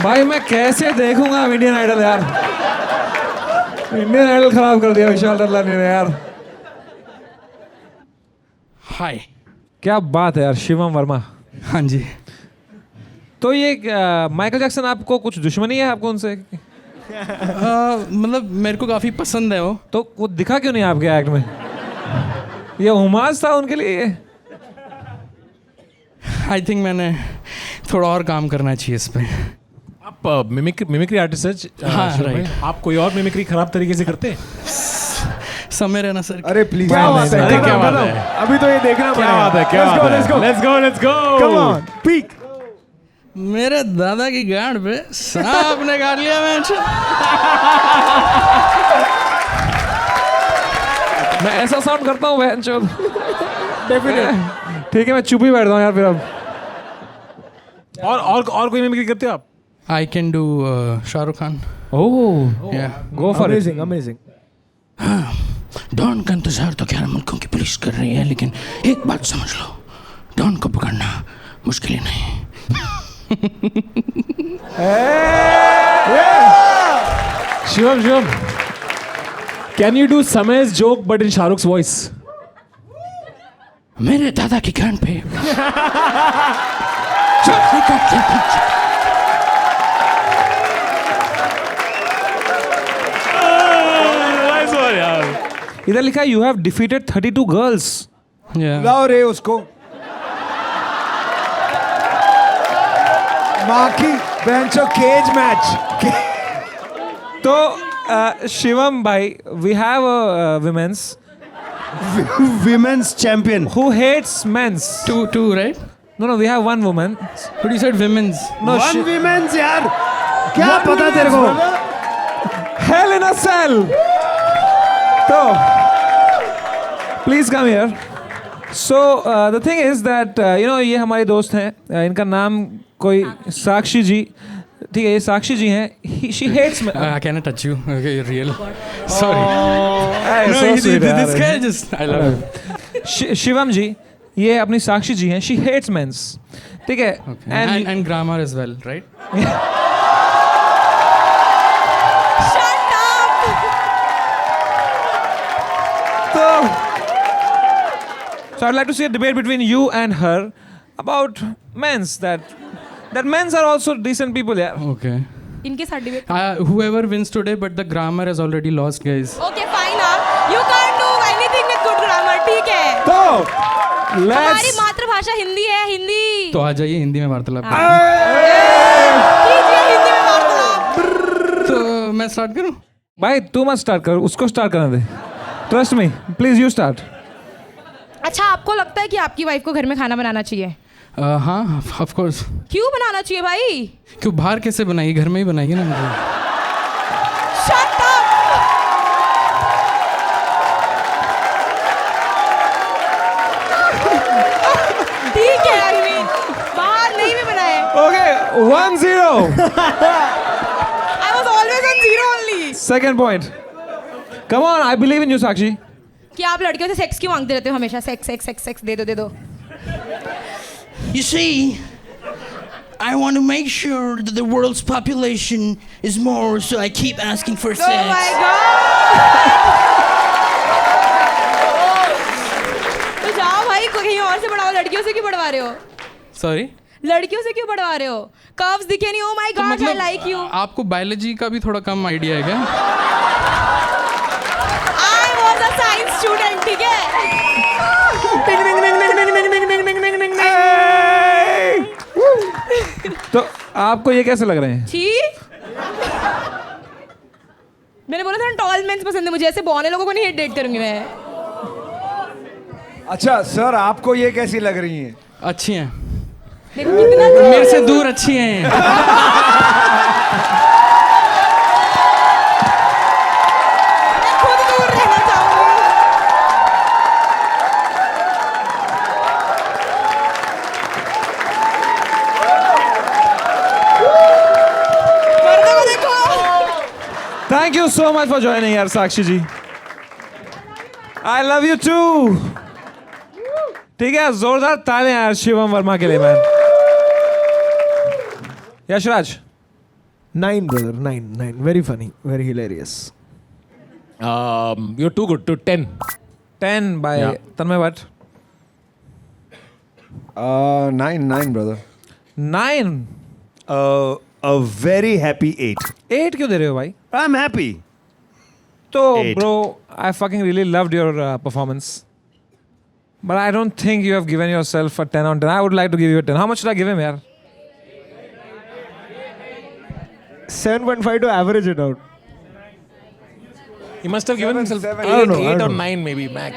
भाई मैं कैसे देखूंगा Indian idol यार. Indian idol खराब कर दिया विशाल ददलानी ने यार. Hi. क्या बात है यार शिवम वर्मा. हाँ जी. तो ये माइकल जैक्सन आपको कुछ दुश्मनी है आपको उनसे? मतलब मेरे को काफ़ी पसंद है वो. तो वो दिखा क्यों नहीं आपके एक्ट में? ये हुमास था उनके लिए. आई थिंक मैंने थोड़ा और काम करना चाहिए इस पे. आप मिमिक्री आर्टिस्ट हैं. हाँ, शिवम भाई, right. आप कोई और मिमिक्री खराब तरीके से करते हैं? समय रहना सर. अरे प्लीज क्या बात है? अरे क्या बात बताओ. है? अभी तो ये देखना क्या पड़ेगा. बात है? क्या बात है? Let's go. Come on, peak. मेरे दादा की गांड पे सांप ने काट लिया. मैं ऐसा साउंड करता हूँ बहन चोद. ठीक है मैं चुप ही बैठता हूँ यार फिर अब. और कोई मिमिक्री करते हो आप? I can do Shahrukh Khan. Oh go for it. Amazing. Don का इंतजार तो 11 मुल्कों की पुलिस कर रही है, लेकिन एक बात समझ लो, डॉन को पकड़ना मुश्किल ही नहीं. Shivam, can you do Samay's joke but in Shahrukh's voice? मेरे दादा की गांड पे Nice one यार. इधर लिखा है यू हैव डिफीटेड 32 गर्ल्स. लाओ रे उसको. माँ की बेंचो केज मैच. तो शिवम भाई we have a women's women's champion. who hates men's. Two, right? No, we have one woman. But you said women's. No, one women's यार. क्या पता तेरे को? Hell in a cell. तो please come here. So the thing is that ये हमारे दोस्त हैं. इनका नाम कोई साक्षी जी. ठीक है ये साक्षी जी हैं. She hates me. I cannot touch you. Okay, you're real. Sorry. Hey, No, so sweet, this यार. guy just I love him. Shivam जी ये अपनी साक्षी जी हैं. She hates men's. ठीक है. And grammar as well, right? Shut up. So I'd like to see a debate between you and her about men's that men's are also decent people. Yeah. Okay. इनके साथ debate. Whoever wins today, but the grammar has already lost, guys. Okay, fine. You can't do anything with good grammar. ठीक है. तो हमारी let's मातृभाषा हिंदी है. हिंदी. तो आ जाइए हिंदी में वार्तालाप. कीजिए हिंदी में वार्तालाप. तो मैं स्टार्ट करूं? भाई तू मत स्टार्ट कर उसको स्टार्ट करने दे. Trust me please you start. अच्छा आपको लगता है कि आपकी वाइफ को घर में खाना बनाना चाहिए? हाँ, of course. क्यों बनाना चाहिए भाई? क्यों बाहर कैसे बनाएगी? घर में ही बनाएगी ना मुझे. Shut up. ठीक है I mean, बाहर नहीं भी बनाए. Okay 1-0. I was always on 0 only. Second point. Come on I believe in you Sakshi. कि आप लड़कियों से सेक्स क्यों मांगते रहते हो हमेशा? सेक्स दे दो. You see, I want to make sure that the world's population is more, so I keep asking for Oh sex. my god. तो जाओ भाई कहीं और से बढ़ाओ. लड़कियों से क्यों बढ़वा रहे हो? Sorry? लड़कियों से क्यों बढ़वा रहे हो? कर्व्स दिखे नहीं. Oh my god I like you. आपको बायोलॉजी का भी थोड़ा कम आइडिया है क्या? I was a science student. ठीक है. तो आपको ये कैसे लग रहे हैं? छी मैंने बोला था टॉल मेंस पसंद है मुझे, ऐसे बौने लोगों को नहीं डेट करूंगी मैं। अच्छा सर, आपको ये कैसी लग रही हैं? अच्छी हैं, देखो कितना मेरे से दूर अच्छी हैं। मैं खुद दूर रहना चाहूंगी। मर्दों को देखो। Thank you so much for joining यार साक्षी जी. I love you too. ठीक है, जोरदार तालियां यार शिवम वर्मा के लिए man. Yashraj. 9 brother, 9. Very funny, very hilarious. You're too good to 10. 10 by Yeah. Tanmay Bhatt. 9 brother. 9. A very happy 8. 8 क्यों दे रहे हो भाई? I'm happy. तो 8. bro, I fucking really loved your performance. But I don't think you have given yourself a 10 on 10. I would like to give you a 10. How much should I give him, yaar? 7.5 to average it out. He must have given himself seven. 8, I don't know, 8 I or don't 9 maybe max.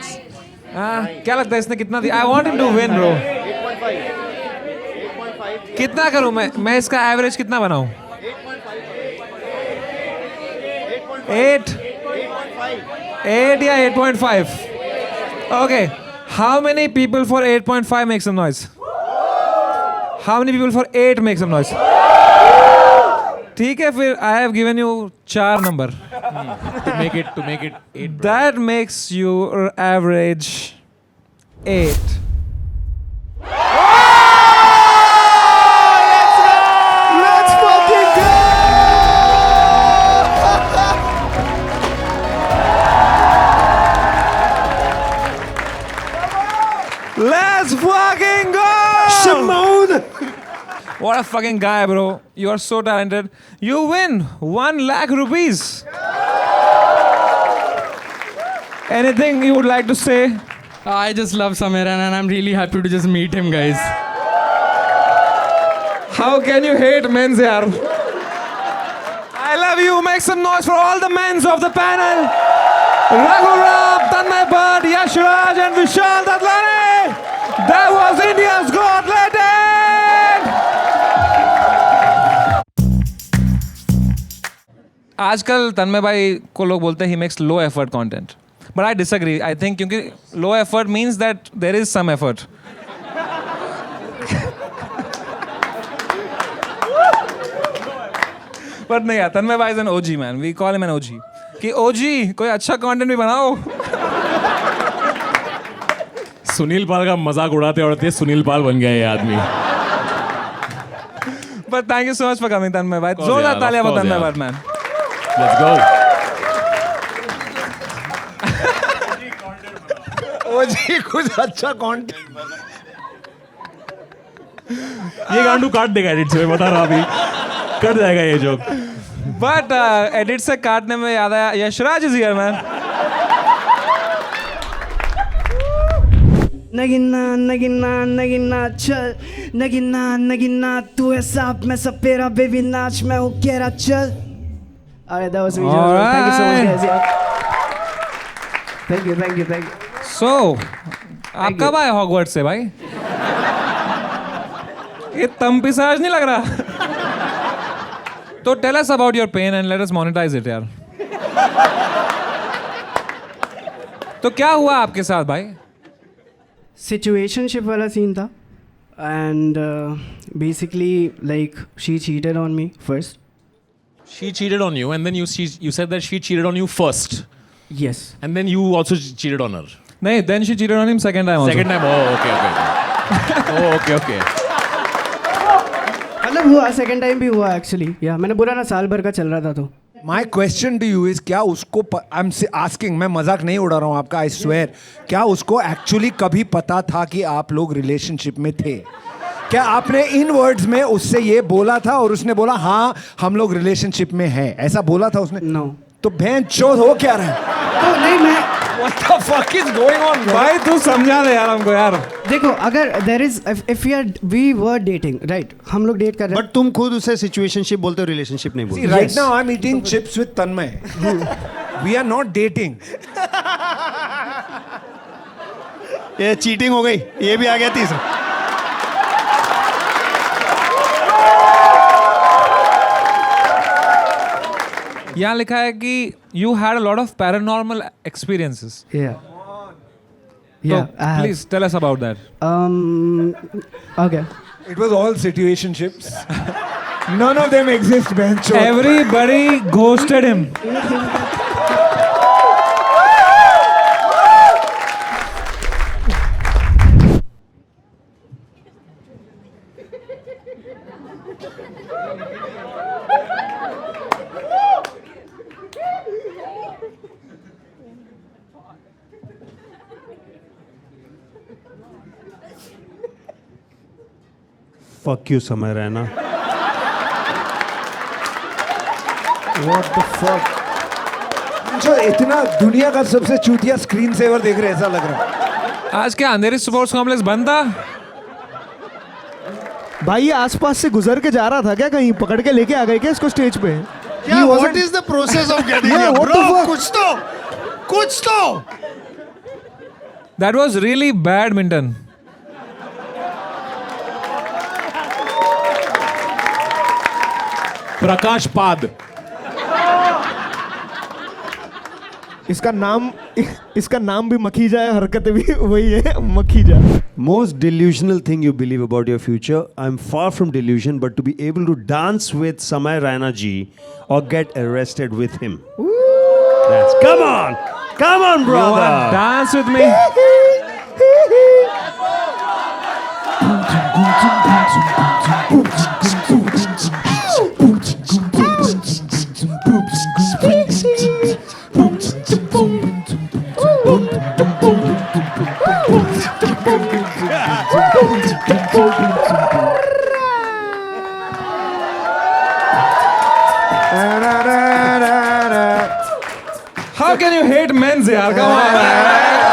क्या लगता है इसने कितना दिया? I want him to win, bro. कितना करूं मैं इसका एवरेज कितना बनाऊं? 8 या 8.5? Okay. How many people for 8.5 make some noise? How many people for 8 make some noise? ठीक है फिर I have given you 4 number. To make it 8. That makes your average 8. Let's fucking go! Let's fucking go! Shimon! What a fucking guy, bro. You are so talented. You win 1 lakh rupees. Anything you would like to say? I just love Samiran and I'm really happy to just meet him, guys. How can you hate men's yaar? I love you. Make some noise for all the men's of the panel. Raghuram, Tanmay Bhatt, Yashraj and Vishal Dadlani. That was India's Got Talent. आजकल तन्मय भाई को लोग बोलते हैं he makes low effort content. But I disagree. I think क्योंकि low effort means that there is some effort. But नहीं यार, तन्मय भाई is an OG man. We call him an OG. कि OG कोई अच्छा content भी बनाओ. सुनील पाल का मजाक उड़ाते उड़ाते सुनील पाल बन गया ये आदमी. But thank you so much for coming, तन्मय भाई. course, जोरदार यार, तालियां of for course, तन्मय यार. भाई man. Let's go. ओजी कुछ अच्छा कंटेंट. ये गांडू काट देगा एडिट से, मैं बता रहा अभी. कट जाएगा ये जोक. But edit से काटने में याद आया Yashraj is here man. Nagina Nagina Nagina चल, नगिना नगिना तू है सांप मैं सपेरा बेबी नाच मैं हूँ केरा चल. Alright, that was me. Thank you so much, guys. Yeah. Thank you. So, आप कब आए हॉगवर्ट्स से भाई? ये तंपिसाज नहीं लग रहा? तो tell us about your pain and let us monetize it यार. तो क्या हुआ आपके साथ भाई? Situationship वाला सीन था and basically like she cheated on me first. She cheated on you and then you said that she cheated on you first. Yes. And then you also cheated on her. नहीं, then she cheated on him second time also. Second time. Oh, okay. मतलब हुआ second time भी हुआ actually. या मैंने बोला ना साल भर का चल रहा था तो. My question to you is क्या उसको आई एम आस्किंग, मैं मजाक नहीं उड़ा रहा हूँ आपका, आई स्वेयर, क्या उसको एक्चुअली कभी पता था कि आप लोग रिलेशनशिप में थे? क्या आपने इन वर्ड्स में उससे ये बोला था और उसने बोला हाँ हम लोग रिलेशनशिप में हैं, ऐसा बोला था उसने? नो. तो बहन चोद हो क्या रहा है? तो नहीं, मैं What the fuck is going on, bro? भाई तू समझा दे यार हमको यार. देखो अगर there is if we were dating right हम लोग डेट कर रहे हैं बट तुम खुद उसे सिचुएशनशिप बोलते हो, रिलेशनशिप नहीं See, बोलते. right now I'm eating chips with Tanmay. We are not dating. ये चीटिंग हो गई. ये भी आ गया तीसरा. यहाँ लिखा है कि you had a lot of paranormal experiences. yeah So, I have. please tell us about that. Okay. It was all situationships. None of them exist, bencho. Everybody ghosted him. Fuck you, समय रहना. What the fuck? जो इतना दुनिया का सबसे चूतिया screen saver देख रहे हैं, ऐसा लग रहा है. आज क्या अंधेरी स्पोर्ट्स कॉम्प्लेक्स बंद था? भाई ये आसपास से गुजर के जा रहा था क्या, कहीं पकड़ के लेके आ गए क्या इसको स्टेज पे? क्या? What is the process of getting Yeah, here, what the bro? fuck? कुछ तो. That was really bad, Minton. प्रकाश पाद. इसका नाम भी मखीजा है, हरकतें भी वही है, Makhija. Most delusional thing you believe about your future. I'm far from delusion, but to be able to dance with Samay Raina ji or get arrested with him. Come on, You brother. wanna dance with me? How can you hate men's yaar? Come on, man.